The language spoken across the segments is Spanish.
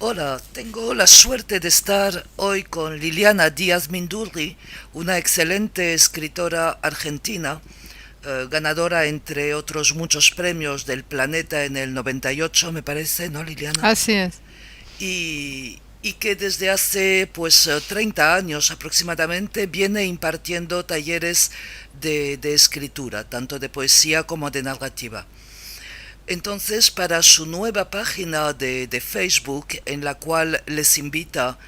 Hola, tengo la suerte de estar hoy con Liliana Díaz Mindurri, una excelente escritora argentina, ganadora entre otros muchos premios del Planeta en el 98, me parece, ¿no, Liliana? Así es. Y que desde hace 30 años aproximadamente viene impartiendo talleres de escritura, tanto de poesía como de narrativa. Entonces, para su nueva página de Facebook, en la cual les invita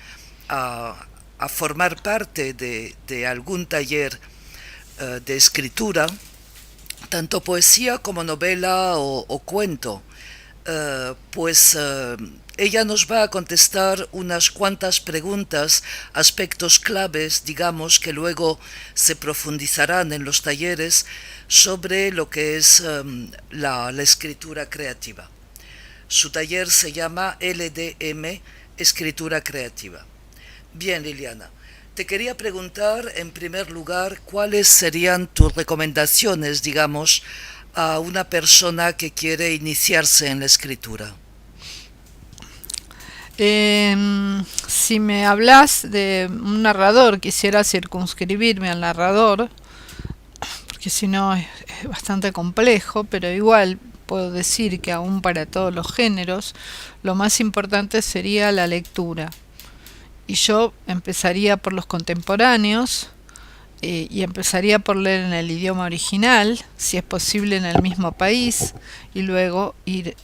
a formar parte de algún taller de escritura, tanto poesía como novela o cuento, ella nos va a contestar unas cuantas preguntas, aspectos claves, digamos, que luego se profundizarán en los talleres sobre lo que es la escritura creativa. Su taller se llama LDM, Escritura Creativa. Bien, Liliana, te quería preguntar en primer lugar cuáles serían tus recomendaciones, digamos, a una persona que quiere iniciarse en la escritura. Si me hablas de un narrador, quisiera circunscribirme al narrador, porque si no es bastante complejo, pero igual puedo decir que aún para todos los géneros, lo más importante sería la lectura. Y yo empezaría por los contemporáneos, y empezaría por leer en el idioma original, si es posible en el mismo país, y luego ir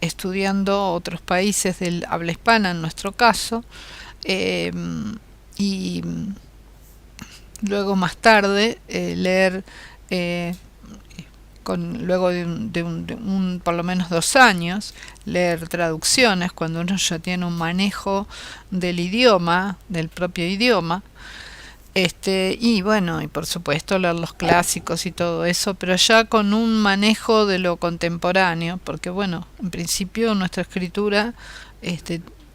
estudiando otros países del habla hispana, en nuestro caso, eh, y luego más tarde leer luego de por lo menos 2 años, leer traducciones cuando uno ya tiene un manejo del idioma, del propio idioma. Y bueno, y por supuesto leer los clásicos y todo eso, pero ya con un manejo de lo contemporáneo, porque bueno, en principio nuestra escritura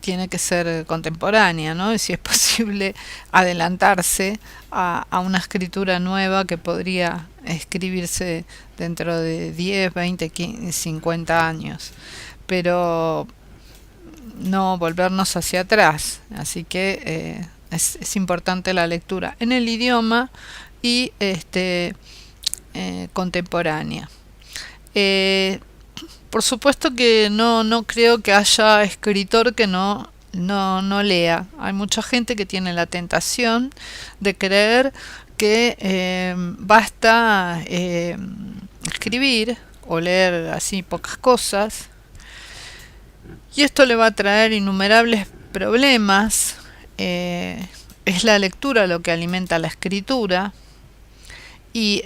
tiene que ser contemporánea, ¿no? Y si es posible adelantarse a una escritura nueva que podría escribirse dentro de 10 20 15 50 años. Pero no volvernos hacia atrás. Así que es importante la lectura en el idioma y contemporánea. Eh, por supuesto que no creo que haya escritor que no lea. Hay mucha gente que tiene la tentación de creer que basta escribir o leer así pocas cosas, y esto le va a traer innumerables problemas. Es la lectura lo que alimenta la escritura. Y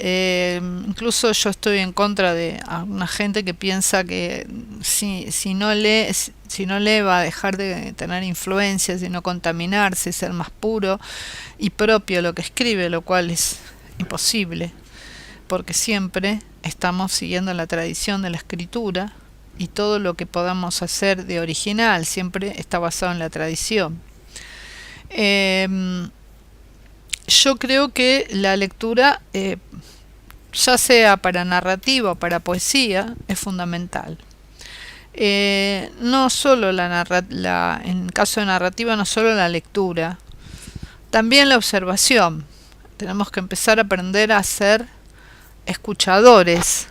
incluso yo estoy en contra de una gente que piensa que si no lee va a dejar de tener influencias y no contaminarse, ser más puro y propio lo que escribe, lo cual es imposible, porque siempre estamos siguiendo la tradición de la escritura y todo lo que podamos hacer de original siempre está basado en la tradición. Eh, yo creo que la lectura, ya sea para narrativa o para poesía, es fundamental. No solo en caso de narrativa, no solo la lectura, también la observación. Tenemos que empezar a aprender a ser escuchadores,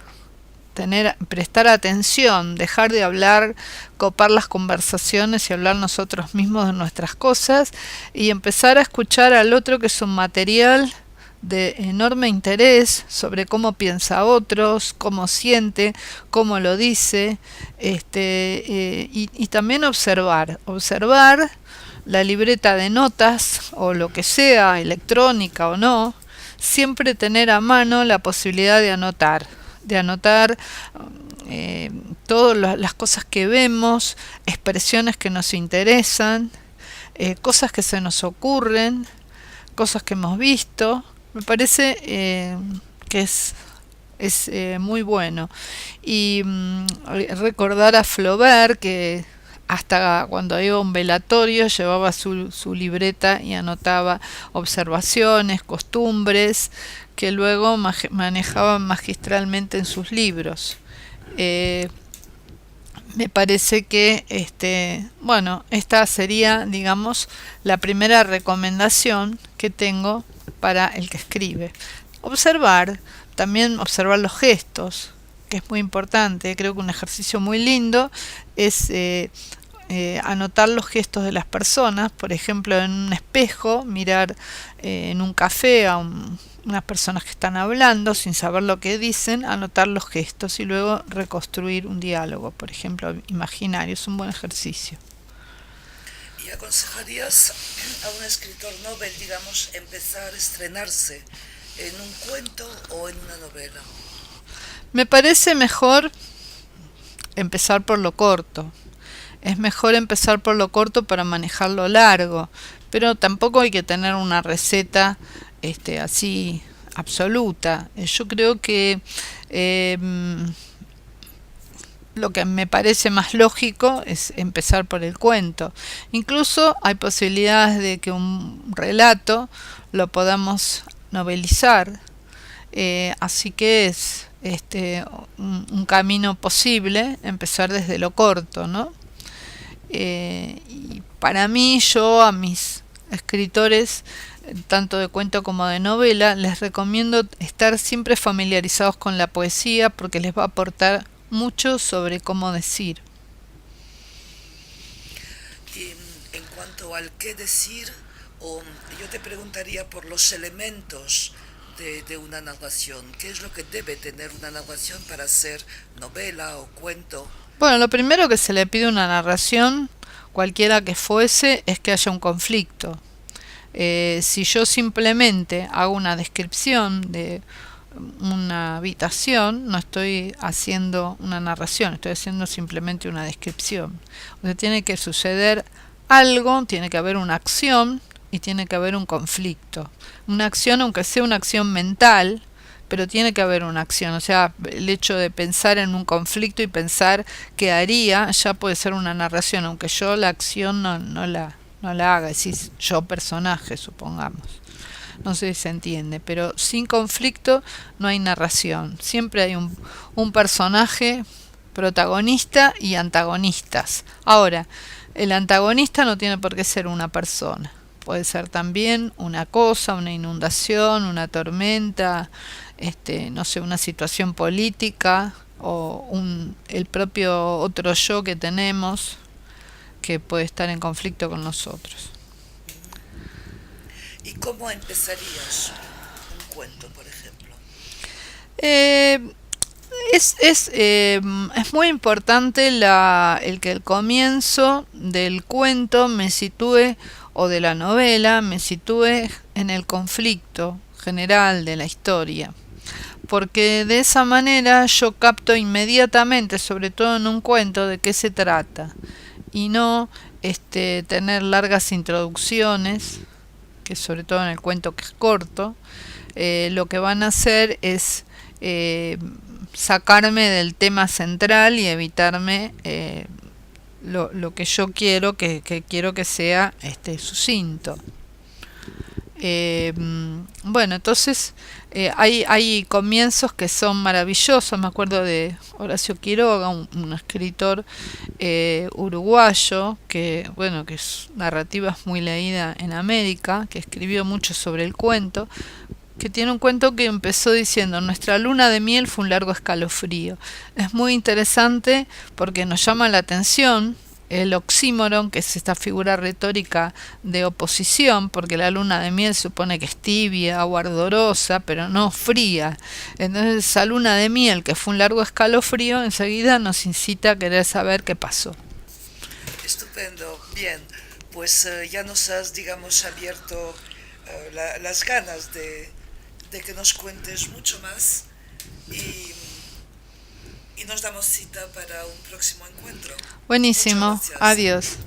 prestar atención, dejar de hablar, copar las conversaciones y hablar nosotros mismos de nuestras cosas y empezar a escuchar al otro, que es un material de enorme interés sobre cómo piensa otros, cómo siente, cómo lo dice, y también observar la libreta de notas o lo que sea, electrónica o no, siempre tener a mano la posibilidad de anotar todas las cosas que vemos, expresiones que nos interesan, cosas que se nos ocurren, cosas que hemos visto. Me parece que es muy bueno. Y recordar a Flaubert, que hasta cuando iba a un velatorio llevaba su libreta y anotaba observaciones, costumbres, que luego manejaba magistralmente en sus libros. Eh, me parece que bueno, esta sería, digamos, la primera recomendación que tengo para el que escribe. Observar, también observar los gestos, que es muy importante. Creo que un ejercicio muy lindo es anotar los gestos de las personas, por ejemplo, en un espejo, mirar en un café a unas personas que están hablando sin saber lo que dicen, anotar los gestos y luego reconstruir un diálogo, por ejemplo, imaginario. Es un buen ejercicio. ¿Y aconsejarías a un escritor novel, digamos, empezar a estrenarse en un cuento o en una novela? Me parece mejor empezar por lo corto. Es mejor empezar por lo corto para manejar lo largo, pero tampoco hay que tener una receta así absoluta. Yo creo que lo que me parece más lógico es empezar por el cuento. Incluso hay posibilidades de que un relato lo podamos novelizar, así que es un camino posible empezar desde lo corto, ¿no? Y para mí, yo a mis escritores, tanto de cuento como de novela, les recomiendo estar siempre familiarizados con la poesía porque les va a aportar mucho sobre cómo decir. Y en cuanto al qué decir, yo te preguntaría por los elementos de una narración. ¿Qué es lo que debe tener una narración para ser novela o cuento? Bueno, lo primero que se le pide a una narración, cualquiera que fuese, es que haya un conflicto. Si yo simplemente hago una descripción de una habitación, no estoy haciendo una narración, estoy haciendo simplemente una descripción. O sea, tiene que suceder algo, tiene que haber una acción y tiene que haber un conflicto. Una acción, aunque sea una acción mental, pero tiene que haber una acción. O sea, el hecho de pensar en un conflicto y pensar qué haría ya puede ser una narración, aunque yo la acción no la haga, es decir, yo personaje, supongamos. No sé si se entiende, pero sin conflicto no hay narración. Siempre hay un personaje protagonista y antagonistas. Ahora, el antagonista no tiene por qué ser una persona. Puede ser también una cosa, una inundación, una tormenta, no sé, una situación política o el propio otro yo que tenemos que puede estar en conflicto con nosotros. ¿Y cómo empezarías un cuento, por ejemplo? Eh, es muy importante el que el comienzo del cuento me sitúe, o de la novela, me sitúe en el conflicto general de la historia. Porque de esa manera yo capto inmediatamente, sobre todo en un cuento, de qué se trata. Y no tener largas introducciones, que sobre todo en el cuento que es corto, lo que van a hacer es sacarme del tema central y evitarme lo que yo quiero, que quiero que sea sucinto. Bueno, entonces hay comienzos que son maravillosos. Me acuerdo de Horacio Quiroga, un escritor uruguayo que, bueno, que es narrativa muy leída en América, que escribió mucho sobre el cuento, que tiene un cuento que empezó diciendo: nuestra luna de miel fue un largo escalofrío. Es muy interesante porque nos llama la atención el oxímoron, que es esta figura retórica de oposición, porque la luna de miel supone que es tibia o ardorosa, pero no fría. Entonces esa luna de miel, que fue un largo escalofrío, enseguida nos incita a querer saber qué pasó. Estupendo, bien, pues ya nos has, digamos, abierto las ganas de que nos cuentes mucho más y nos damos cita para un próximo encuentro. Muchas Buenísimo, gracias. adiós.